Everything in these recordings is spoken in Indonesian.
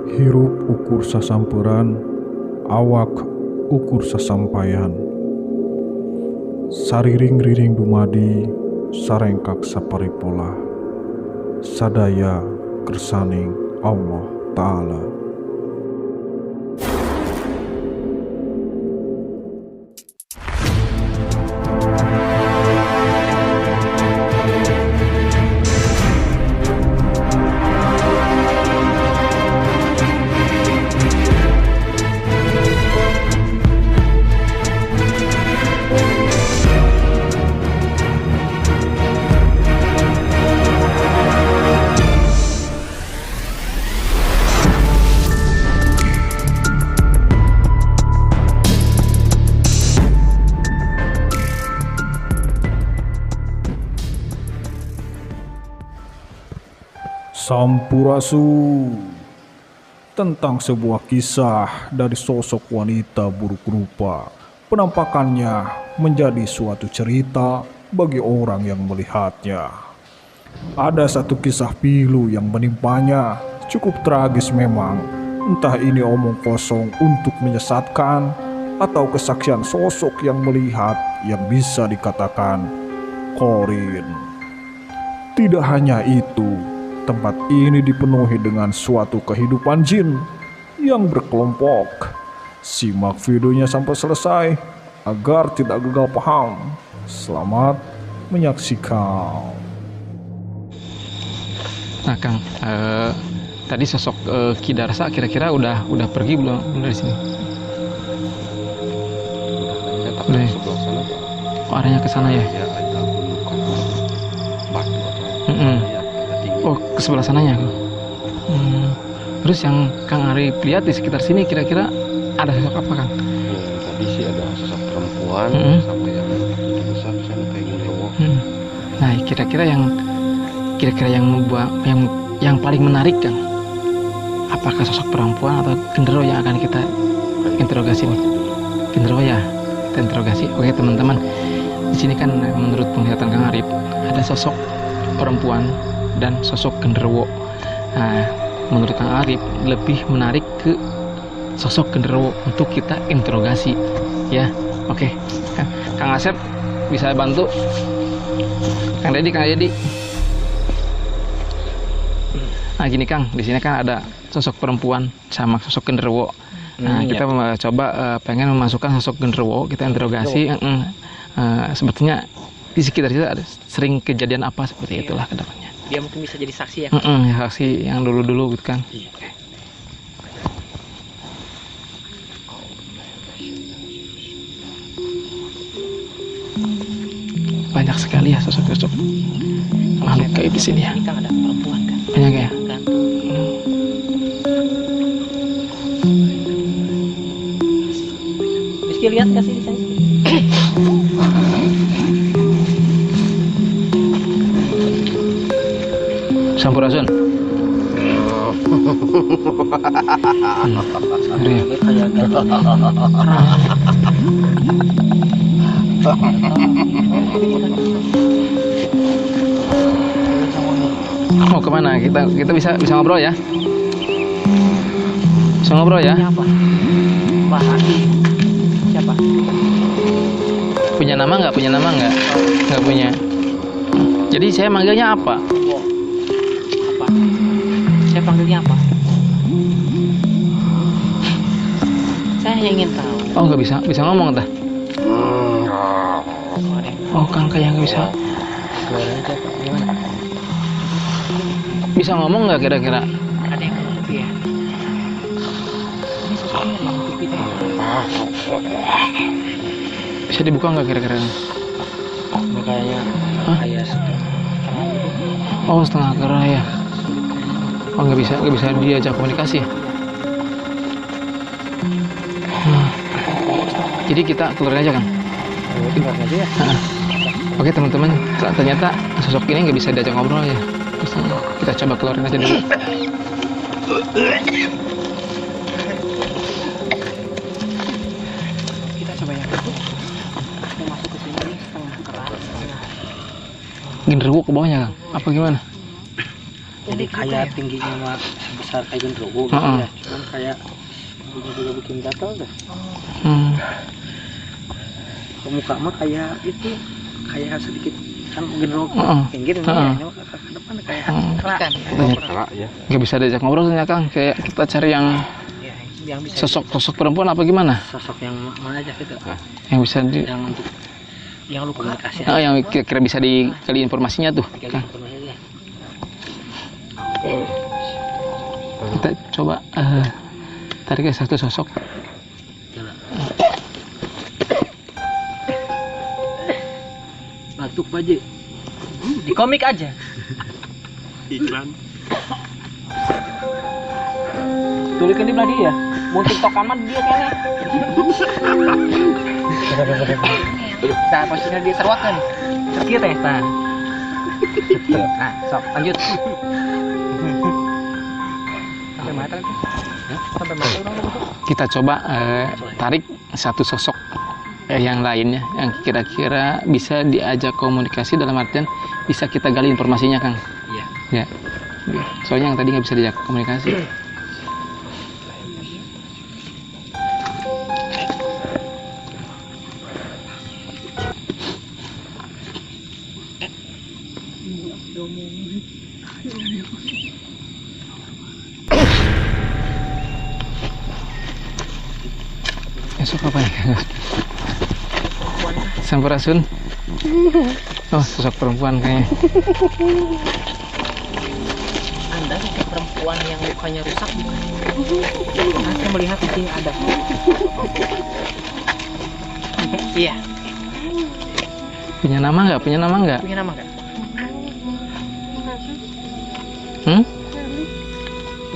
Hirup ukur sasampuran, awak ukur sasampaian. Sariring-riring dumadi, sarengkak saparipola. Sadaya kersaning Allah Ta'ala. Sampurasu, tentang sebuah kisah dari sosok wanita buruk rupa. Penampakannya menjadi suatu cerita bagi orang yang melihatnya. Ada satu kisah pilu yang menimpanya, cukup tragis memang. Entah ini omong kosong untuk menyesatkan atau kesaksian sosok yang melihat yang bisa dikatakan korin. Tidak hanya itu, tempat ini dipenuhi dengan suatu kehidupan jin yang berkelompok. Simak videonya sampai selesai agar tidak gagal paham. Selamat menyaksikan. Nah Kang, tadi sosok Ki Darsa kira-kira udah pergi belum dari sini? Udah. Sebelah sana. Oh, arahnya ke sana ya? Ya, ada gundukan batu atau Oh, ke sebelah sananya. Terus yang Kang Ari lihat di sekitar sini kira-kira ada sosok apa, Kang? Ya, tadi sih ada sosok perempuan sampai yang besar sana kayak genderuwo. Nah, kira-kira yang membuat yang paling menarik, Kang. Apakah sosok perempuan atau genderuwo yang akan kita interogasi nih? Genderuwo ya, kita interogasi. Oke, teman-teman. Di sini kan menurut penglihatan Kang Arif ada sosok perempuan dan sosok genderuwo. Nah, menurut Kang Arif lebih menarik ke sosok genderuwo untuk kita interogasi, ya. Oke, Kang Asep bisa bantu. Kang Dedi. Nah, gini Kang, di sini kan ada sosok perempuan sama sosok genderuwo. Nah, kita coba pengen memasukkan sosok genderuwo, kita interogasi. Sebetulnya di sekitar itu ada sering kejadian apa seperti itulah ke depannya. Dia mungkin bisa jadi saksi ya? Ya, saksi yang dulu-dulu gitu kan. Iya. Okay. Banyak sekali ya sosok-sosok makhluk gaib di sini ya. Ini kan ada perempuan kan? Banyak ya? Kan. Rizky lihat kasih di sini. Sampurasun. Mau kemana? Kita bisa ngobrol ya? Bisa ngobrol ya? Apa? Pak Andi. Siapa? Punya nama nggak? Nggak punya. Jadi saya manggilnya apa? Apa? Saya panggilnya apa? Saya ingin tahu. Oh, nggak bisa ngomong dah. Oh, Kang kayak nggak bisa. Suaranya siapa? Gimana? Bisa ngomong nggak kira-kira? Ada yang menutupi ya? Ini sosoknya ada yang menutupi tuh. Bisa dibuka nggak kira-kira? Ini kayaknya kayak Oh, setengah kerah ya. Oh, nggak bisa diajak komunikasi. Jadi kita keluarin aja kan? keluarin aja ya. Oke teman-teman, ternyata sosok ini nggak bisa diajak ngobrol ya. Terus kita coba keluarin aja dulu. Kita coba yang itu. Mau masuk ke sini setengah keras, setengah. Genderuwo ke bawahnya Kang? Apa gimana? Jadi kayak tingginya mah besar kayak genderuwo gitu Heeh. ya. Cuman kayak juga bikin gatal dah. Muka mah kayak itu kayak sedikit kan genderuwo pinggir ini ya. Ini ke depan kayak kerak. Kerak ya. Nggak bisa diajak ngobrol ya Kang, kayak kita cari yang Ya, yang bisa sosok perempuan apa gimana? sosok yang mana aja gitu. Yang bisa di Yang untuk yang lu komunikasi. yang kira-kira bisa dikali informasinya tuh Kang. Kita coba tarik ke satu sosok. Batuk Baje. Di komik aja. Iklan. Tulikan di belah dia. Mau tiktokan mah dia kayaknya. Nah, posisinya dia terwakan. Sekir teh, nah. Nah, sok lanjut. Sampai mata lagi. Sampai mata orang lagi. Kita coba tarik satu sosok yang lainnya yang kira-kira bisa diajak komunikasi, dalam artian bisa kita gali informasinya Kang. Iya. Ya. Soalnya yang tadi nggak bisa diajak komunikasi. Sosok apa ya Kang? Sampurasun. Oh, sosok perempuan kayaknya. Anda sosok perempuan yang mukanya rusak bukan? Nah, saya melihat di sini ada. Iya. Punya nama nggak? Punya nama nggak? Punya nama nggak?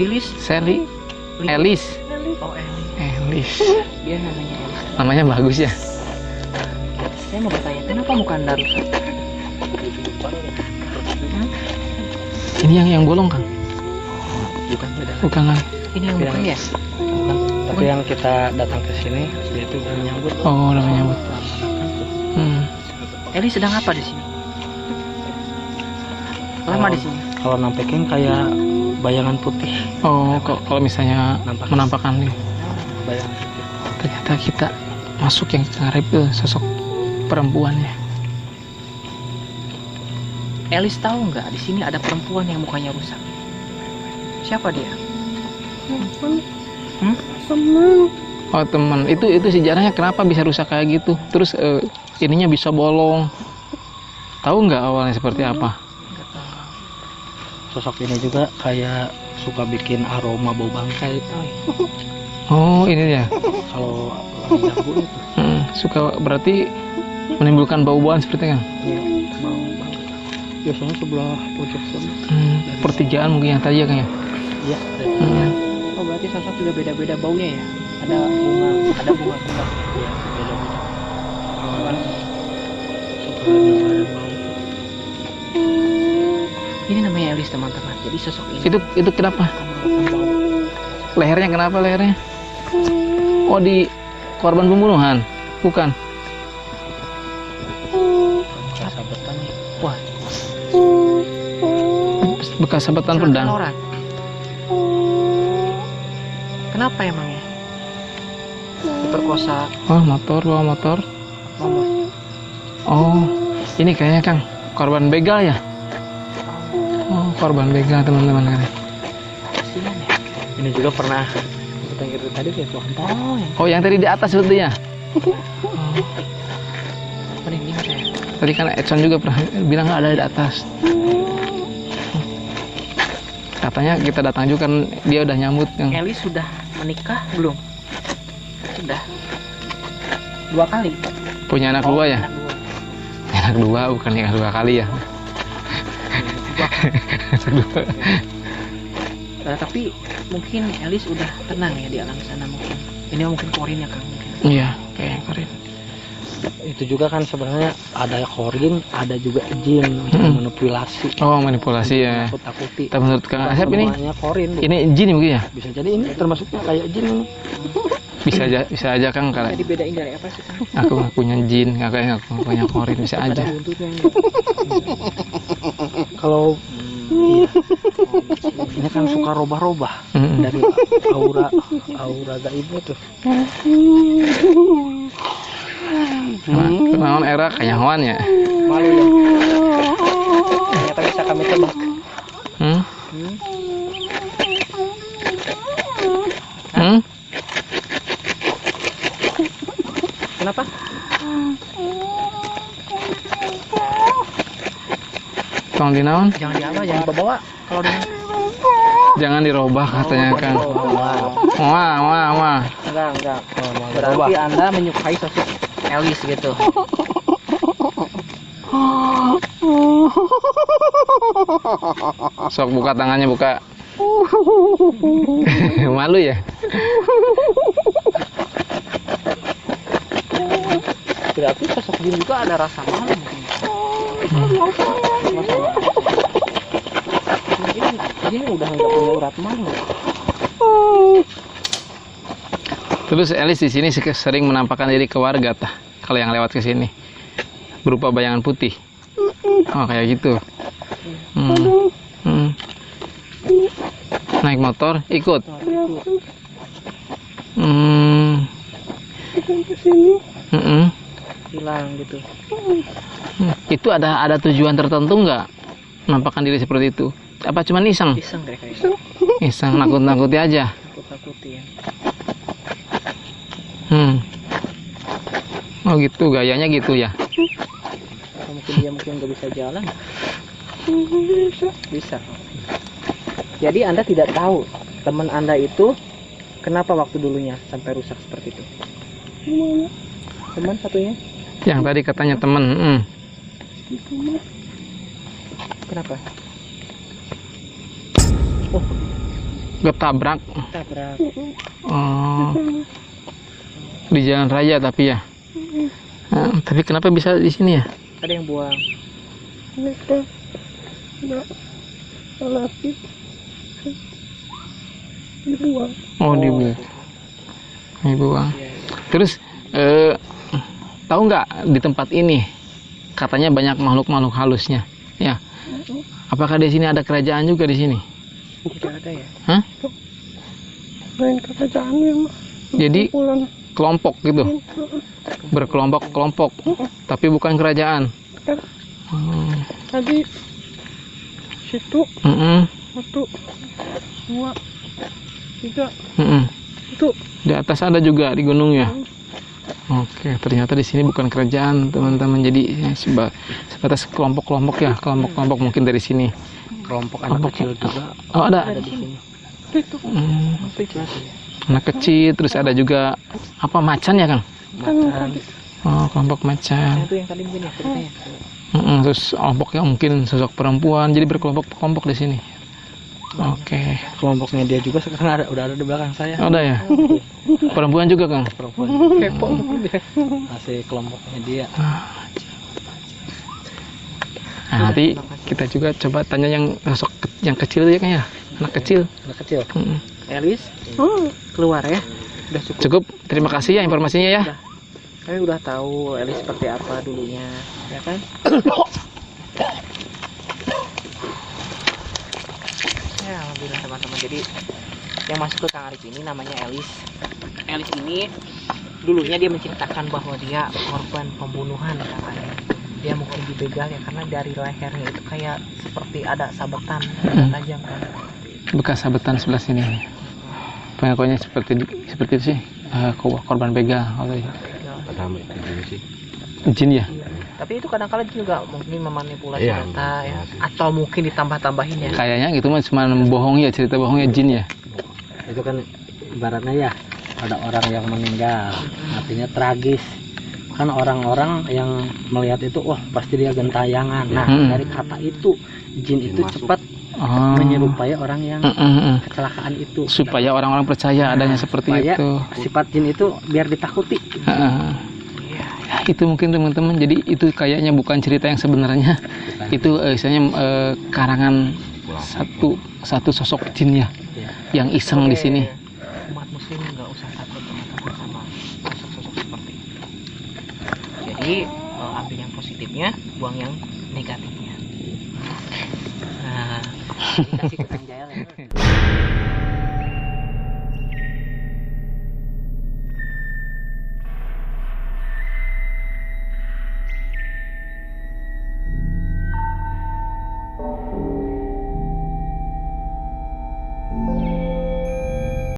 Lilis. Sally, Elis, Oh, Elis. dia namanya Elis. Namanya bagus ya. Saya mau bertanya, kenapa muka Anda rusak? Ini yang bolong Kang? Bukan beda. Bukan Kang. Ini yang bukan ya? Tapi yang kita datang ke sini, dia itu udah menyambut. Oh, udah menyambut. Eli sedang apa di sini? Lama di sini. Kalau nampaknya kayak bayangan putih. Oh, kalau misalnya menampakkan nih, Bayangan putih. ternyata kita masuk yang ngarep ke sosok perempuannya. Elis tahu nggak di sini ada perempuan yang mukanya rusak? Siapa dia? Oh teman, itu sejarahnya kenapa bisa rusak kayak gitu? Terus ininya bisa bolong. Tahu nggak awalnya seperti apa? Sosok ini juga kayak suka bikin aroma bau bangkai. Oh ini dia. Kalau lagi ganggu itu. Suka berarti menimbulkan bau-bauan seperti kan? Iya, bau bangkai. Biasanya sebelah pojok sana. Pertigaan mungkin yang tadi ya kan ya? Iya. Oh berarti sosok juga beda-beda baunya ya? Ada bunga suka. Iya, beda-beda. Suka nyebarin bau. Ini namanya Elis teman-teman. Jadi sosok ini Itu kenapa? Lehernya kenapa lehernya? Oh di korban pembunuhan? Bukan? bekas sabetan. Wah, Bekas sabetan silakan pedang. orang. Kenapa emangnya? Diperkosa. Oh motor, bawa motor. Mama. Oh ini kayaknya Kang korban begal ya? Oh korban begal teman-teman kan? Kasihan ya. Ini juga pernah kita gitu tadi kayak tuh. Oh, yang Oh yang tadi di atas sebetulnya. merinding saya. Tadi kan Edson juga pernah bilang nggak ada di atas. Katanya kita datang juga kan dia udah nyambut kan. Elis sudah menikah belum? Sudah. 2 kali. Punya anak dua ya? Anak dua. Anak dua bukan yang 2 kali ya? Anak dua. Tapi mungkin Elis udah tenang ya di alam sana mungkin. Ini mungkin Korin ya Kang. Iya kayak Korin. Itu juga kan sebenarnya ada Korin, ada juga jin untuk manipulasi. Oh manipulasi ya. Takut-takuti. Tapi menurut Kang Asep ini Korin. ini jin mungkin ya? Bisa jadi ini termasuknya kayak jin ini. Bisa aja Kang Bisa kalau dibedain dari apa sih Kang? aku ngakunya jin, aku ngakunya Korin bisa aja. Ada buntutnya. Kalau Ini kan suka robah-robah dari aura gaibnya tuh. Kenaon era kanyahoan ya. Malu ya. Ternyata bisa kami tebak. Kenapa? Tong dinaon? Jangan diapa, jangan dibawa. Kalau di Jangan dirubah katanya kan. Wah. enggak. Berarti Anda menyukai sosok Elis gitu. Sok buka tangannya, buka. Malu ya? Berarti sosok Jin juga ada rasa malu mungkin. Jin udah nggak punya urat malu. Terus Elis di sini sering menampakkan diri ke warga tah. Kalau yang lewat ke sini berupa bayangan putih. Oh kayak gitu. Naik motor ikut. Hilang gitu. Itu ada tujuan tertentu nggak menampakkan diri seperti itu? Apa cuma iseng? Iseng kayak gitu. Iseng nakut-nakuti aja. Takut-takutin. Oh gitu, gayanya gitu ya. Atau mungkin dia nggak bisa jalan. Bisa. Jadi Anda tidak tahu teman Anda itu kenapa waktu dulunya sampai rusak seperti itu. Teman satunya? Yang tadi katanya temen. Kenapa? Ketabrak. Tabrak. Oh. Di jalan raya tapi ya. Tapi kenapa bisa di sini ya? Ada yang buang. Dibuang. Oh, dibuang. Terus tahu nggak di tempat ini katanya banyak makhluk-makhluk halusnya, ya? Apakah di sini ada kerajaan juga di sini? Tidak ada ya? Hah? Lain kerajaan ya, Jadi kelompok gitu, berkelompok-kelompok, tapi bukan kerajaan. Tadi situ 1, 2, 3. Itu di atas ada juga di gunungnya. Oke, ternyata di sini bukan kerajaan, teman-teman. Jadi sebatas kelompok-kelompok ya, kelompok-kelompok mungkin dari sini. kelompok anak kecil juga. Oh, ada di sini. Anak kecil, terus ada juga apa macan ya, Kang? Macan. Oh, kelompok macan. Itu yang tadi mungkin ya ceritanya. Terus kelompoknya mungkin sosok perempuan, jadi berkelompok-kelompok di sini. Oke. Kelompoknya dia juga sekarang udah ada di belakang saya. Ada ya? Perempuan juga, Kang? Perempuan. Kepo mungkin dia. Masih kelompoknya dia. Nah, nanti kita juga coba tanya yang sosok yang kecil ya, Kang ya? Anak kecil. Anak kecil. Elis, keluar ya. Udah cukup. Cukup. Terima kasih ya informasinya ya. Kami udah tahu Elis seperti apa dulunya, ya kan? Ya, alhamdulillah teman-teman. Jadi yang masuk ke Kang Arif ini namanya Elis. Elis ini dulunya dia menceritakan bahwa dia korban pembunuhan katanya. Dia mungkin dibegal ya karena dari lehernya itu kayak seperti ada sabetan tajam kan. Bekas sabetan sebelah sini. Pokoknya seperti itu sih. Korban begal kalau Sama itu sih. jin ya. Tapi itu kadang-kadang juga mungkin memanipulasi data ya, atau mungkin ditambah-tambahin ya. Kayaknya gitu mah cuma bohong ya, cerita bohongnya jin ya. Itu kan ibaratnya ya ada orang yang meninggal, artinya tragis. Kan orang-orang yang melihat itu, wah pasti dia gentayangan. Nah dari kata itu jin itu cepat menyerupai orang yang kecelakaan itu. Supaya orang-orang percaya adanya seperti itu. Sifat jin itu biar ditakuti. Itu mungkin teman-teman. Jadi itu kayaknya bukan cerita yang sebenarnya. Itu misalnya karangan satu sosok jin ya, yang iseng di sini. Umat muslim nggak usah takut teman-teman sama sosok-sosok seperti itu. Jadi ambil yang positifnya, buang yang negatifnya. Nah, Dikasih ke Kang Jael ya.